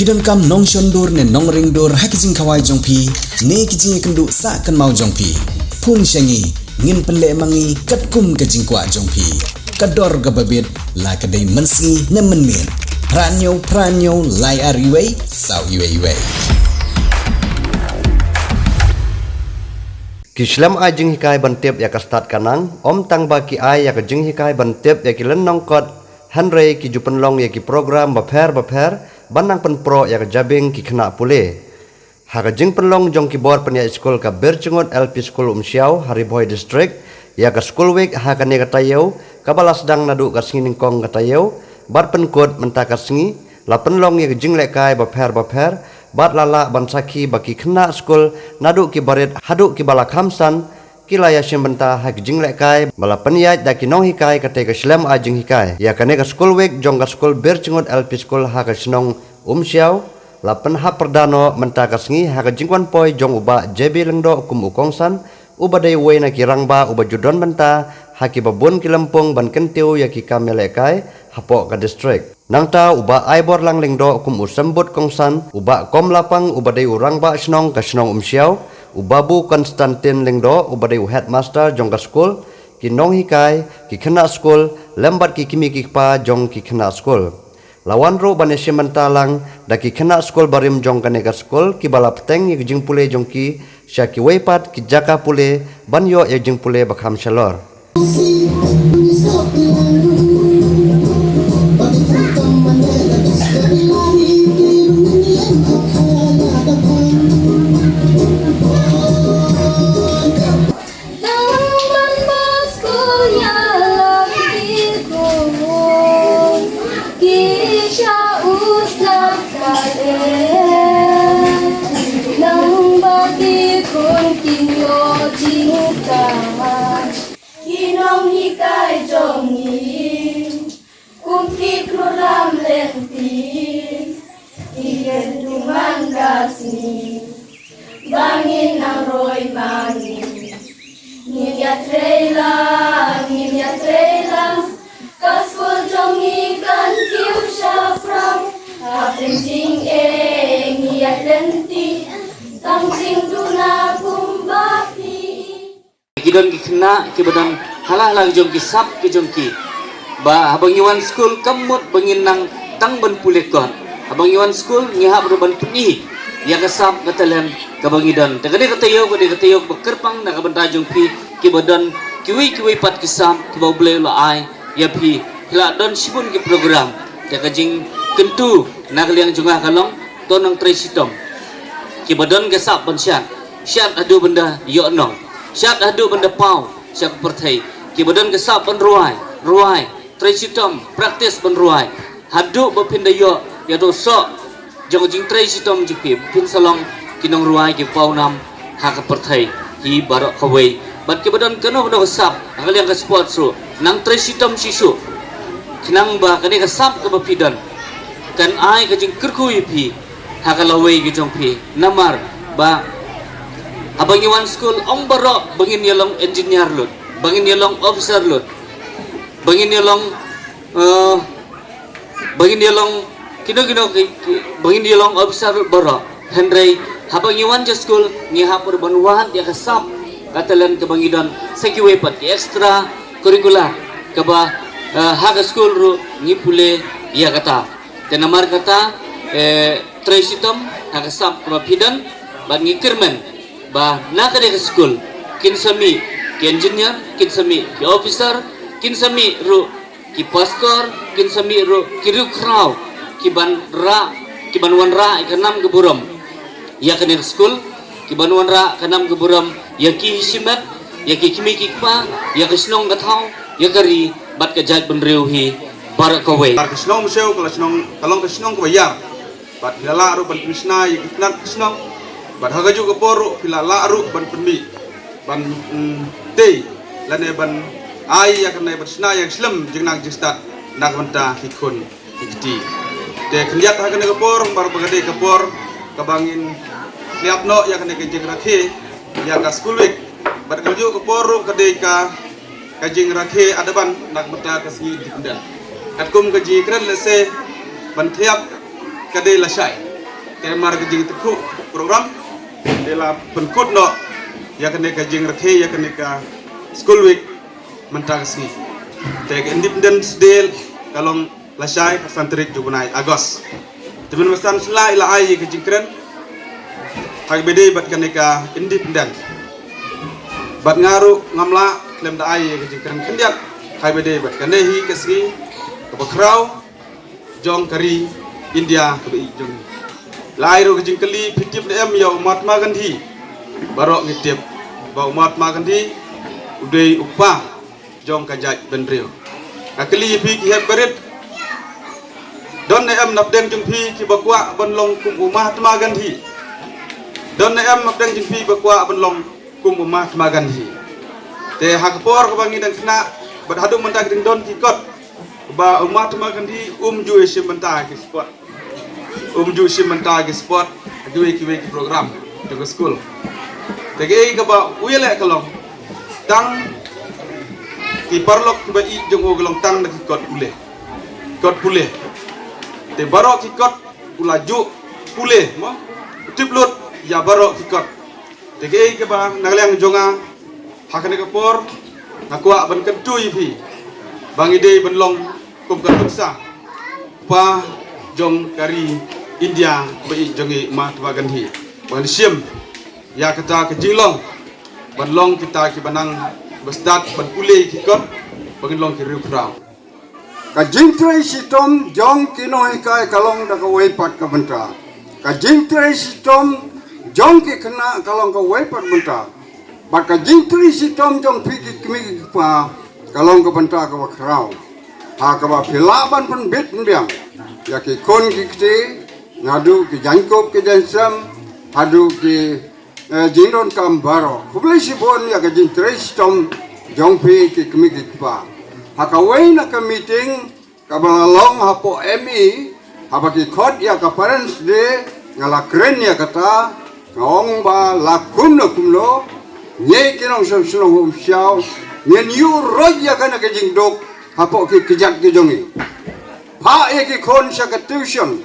Pidon kam nong shondur ne nong ringdur hakijing kawai jongpi ne kijing kendu sa kan mau jongpi pun syangi ngin penle mangi katkum kajing kwa jongpi kador gababit la kadai mensi ne menmin pranyo lai ariwei sau iwei Kislam ajing hikai bantep ya kastat kanang om tang baki ai ya kajing hikai bantep ya kilen nongkot Henry ki jupenlong ya ki program baper banang pen pro ya kajabing ki kena pule ha kajing penlong jong ki bor pen ya skol ka bercengot LP School Umsiau Hariboy District ya ka school week ha ka ne katayau kabalas dang nadu ka singining kong katayau bar pen kod menta ka singi la penlong ya kajing lekai baper bat lala bansaki baki kena skul nadu ki baret hadu ki bala khamsan kilaya simbenta hak jing lekai bala peniat daki nong hikai kate ka slam ajing hikai ya kane ka skul week jong ka skul bercengot LP School ha ka sinong Umsiau la pen ha perdano menta ka singi ha ka jingkwan poi jong uba JB lengdo kum ukongsan uba dai we na ki rangba uba judon menta ha ki babun ki lempung ban kentiu ya ki kamelekai hapo ka district nangta uba aibor lang lengdo kum usembut kongsan uba kom lapang uba dai urang ba snong ka snong Umsiau uba bu Konstantin lengdo uba dai headmaster jong ka school ki nong hikai ki kena school lembat ki kimi ki pa jong ki kena school lawan ro bane simentalang da ki kena school barim jong kane ka school ki bala peteng ki jing pule jong ki syaki weipat ki jaka pule banyo ya jing pule bakham shalor Kinong hikai jongin kumki kruram lentin igen tuman gasni bangin ang roy mangin ngimya trailang kaskul jongin kan kiu syafram hapeng jing ngiyat lenti tang jing duna kumbapi Kidon ki kena ki badan halah lag jong ki sap ki jong ki ba habang iwan school kamut bangin nang tang ban pulekon habang iwan school ngihap ro ban puni ya kasap katalen kabangidon tagade katayo bekerpang na kabanta jong ki badan kiwi pat ki sap ki ba ble lo ai ya pi hila don sibun ki program ta kajing kentu nagliang jungah kalong tonang tresitom ki badan kasap ban syat adu benda yo nong syat adu benda pau syak pertai ki badan kesap ban ruai tresitom praktis ban ruai hadu bepindayo ya doso jong jing tresitom jipi pin salong kinong ruai ki pau nam ha ka pertai ki barok kawai bat ki badan keno benda kesap akaliang ka sport su nang tresitom sisu kinang ba kani kesap ka bepidan kan ai ka jing kerku ipi ha ka lawai ki jong pi namar ba abang iwan school ong barok bangin yalong engineer lut bangin yalong officer lut bangin yalong kino bangin yalong officer barok Henry habang iwan je school ni hapur banwahan dia kasap katalan ke bangidon sekiwe pat extra curricular ke ba haga school ru ni pule ia kata tenamar kata tresitom haga sap ke pidan ban ngikirmen ba nakade ke school kin sami ki engineer kin sami ki officer kin sami ru ki pastor kin sami ru ki rukrau ki banwan ra ikanam geburam ya kane school ki banwan ra kanam geburam ya ki hisimat ya ki kimi ki pa ya kisnong gathau ya kari bat ka jat benreuhi barakawe kisnong museu kalong kisnong ko bayar bat lala ru ban krishna ya kisnat kisnong ban hagaju ke poru pila laru ban penmi ban te lane ban ai ya kana ban sna yang slam jengnang jistat nak banta hikun ikti te kniat hagane ke por bar bagade ke por kabangin liapno ya kana ke jeng rakhe ya ka school week bat kaju ke poru kade ka kajing rakhe adaban nak banta kasgi dikundan katkum kaji kran lese ban thiap kade lasai kemar ke jing tekuk program dela penkut no ya kene ka jing rakhe ya kene ka school week mentagsi te independence day kalong lasai santrik jubunai agos temen masan sela ila ai ke jing kren hag bede bat kene ka independent bat ngaru ngamla lem da ai ke jing kren kendiat hag bede bat kene hi kesgi ke bakrau jong kari India ke jong Lahir ke jingkeli pitip dem ya Mahatma Gandhi barok ngitip ba Mahatma Gandhi udai upah jong kajaj benrio akeli pi ki heb berit don ne em napdeng jung pi ki bakwa bonlong kum Mahatma Gandhi don ne em napdeng jung pi bakwa bonlong kum Mahatma Gandhi te hakpor ko bangi dan kena berhadu mentak ding don ki kot ba Mahatma Gandhi ju sim mentak ki spot ju sim mentak ki spot duwe ki program to school tege ka ba uyele kalong tang ki parlok ki ba i jong oglong tang na ki kot pule te barok ki kot ulaju pule mo tiplut ya barok ki kot tege ka ba nagleng jonga hakane ka por nakwa ban kan tui pi bangi de ban long kum kan tuksa pa jong kari India ba i jongi Mahatma Gandhi ban sim ya kata ke jinglong ban long kita ki banang bestat ban pule ki kot ban long ki rufrau ka jingtre sitom jong kinoi kai kalong da ka wepat ka benta ka jingtre sitom jong ki kena kalong ka wepat benta ba ka jingtre sitom jong piki kimi pa kalong ka benta ka wakrau ha ka ba philaban pun bit biang ya ki kon ki kti ngadu ki jangkop ki jansam hadu ki jingron kambaro kublai sibon ya ka jingtre sitom jong piki kimi pa hakaway na ka meeting kabalalong hapo ME habaki khot ya ka parents de ngala kren ya kata ngong ba lakum na kumlo nye kinong sunong umsiaw nyen yu roj ya kana ka jingdok hapo ki kijak ki jongi pa e ki kon sa ka tuition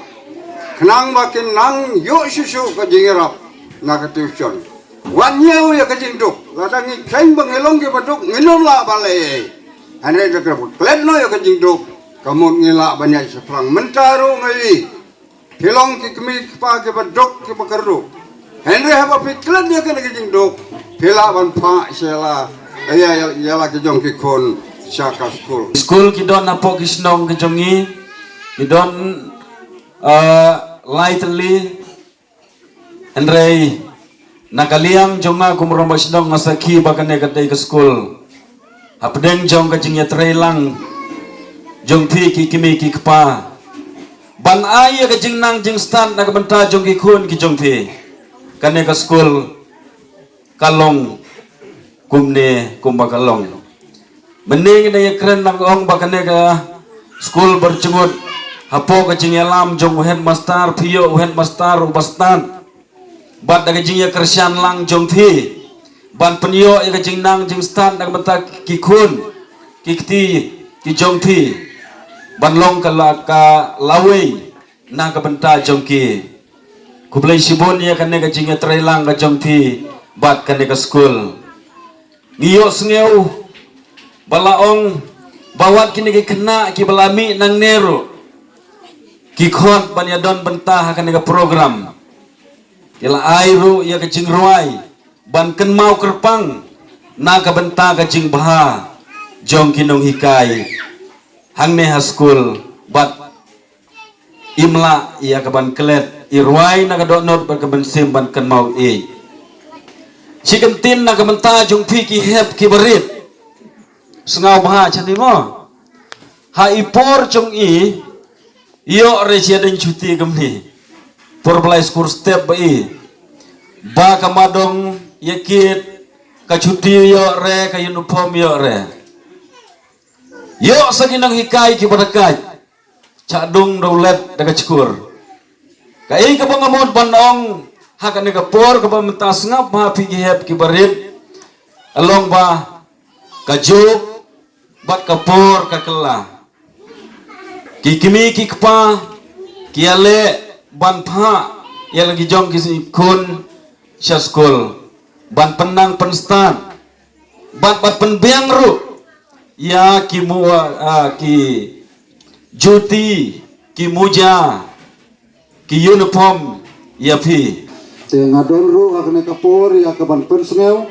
knang ba kin nang yo susu ka jingirap na ka tuition wan nyew ya ka jingdok ladangi kain bangelong ki badok nginom la balai Andre da kerabut klen no ya kajing dok kamu ngila banyak seprang mentaro ngai pilong ki kemi pa ke badok ki bakardo Andre haba pi klen ya kan kajing dok pila ban pa sela ya la ki jong ki kon syaka school ki don apo ki snong ki jongi ki don lightly Andre nakaliang jonga kumromba snong ngasaki bakane kadai ke school apdeng jong ka jing yatrelang jong thi ki kimi ki kpa ban ai ka jing nang jing stand na ka banta jong ki khun ki jong thi kane ka school kalong kumne kumba kalong bening na yakren nang ong ba kane ka school bercengut hapo ka jing yalam jong headmaster phiyo headmaster ubastan bat da ka jing ya kersian lang jong thi ban penyo ya jing nang jing stand nang mata ki khun ki kti ki jong thi ban long ka lawe na ka banta jong ki kublai sibon ya kan ka jing trelang ka jong thi bat kan ka school ngiyo sngeu balaong bawat kini ki kena ki balami nang nero ki khot ban ya don benta kan ka program ila airu ya ka jing ruai ban ken mau kerpang na ka benta ka jing baha jong kinong hikai hang neha school bat imla ia ka ban klet irwai na ka donot ban ka ban sim ban ken mau chicken tin na ka benta jong pi ki hep ki berit sengau baha chani mo ha ipor jong yo re sia den cuti gemni por play school step ba kamadong yakit kacuti yo re ka uniform yo re yo saginang hikai ki barakai cadung daulet daga cukur kai ka bangamon banong hakane ka por ka pamentas ngap ha pi ki hep ki barit along ba ka juk bat ka por ka kela ki kimi ki kpa ki ale ban pha ya lagi jong ki kun sya school ban penang pen start ban pat pen biang ru ya ki ki juti ki muja ki uniform ya pi te ngadon ru akne kapor ya kaban persnel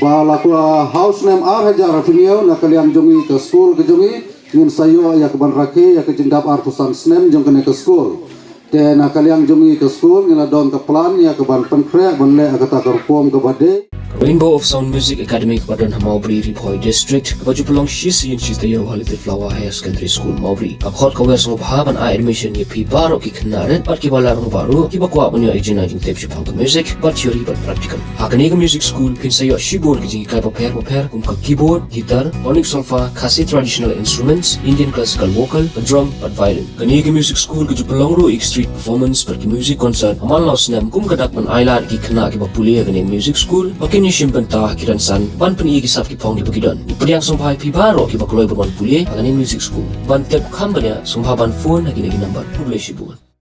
ba la ko house name hajar finio na kalian jongi ke school ke jongi ngin sayo ya kaban rake ya ke jindap artusan snem jong kene ke school te na kalian jongi ke school ngila don ke plan ya kaban penkrek banle akata kerpom ke bade Rainbow of Sound Music Academy kepada Maubri Ripoy District kepada pelong shisi in shista yo halite Flower Higher Secondary School Maubri akhot kawer song bahaban a admission ye pi baro ki knaret pat ki balar mo baro ki bakwa bunyo ijina jing tep shipang music but theory but practical hakani music school pin sayo shibor ki jing kai paper kum ka keyboard guitar onyx solfa khasi traditional instruments Indian classical vocal drum but violin kani music school ki pelong ro street performance per ki music concert amal laus nam kum kadak man ailar ki khna ki bapuli kani music school ni simpan tah kiran san ban pen igi sap ki pong di bagidon ipriang sompai pi baro ki bakloi berman pule agani music school ban tep khambanya sompa ban phone agini number publish buat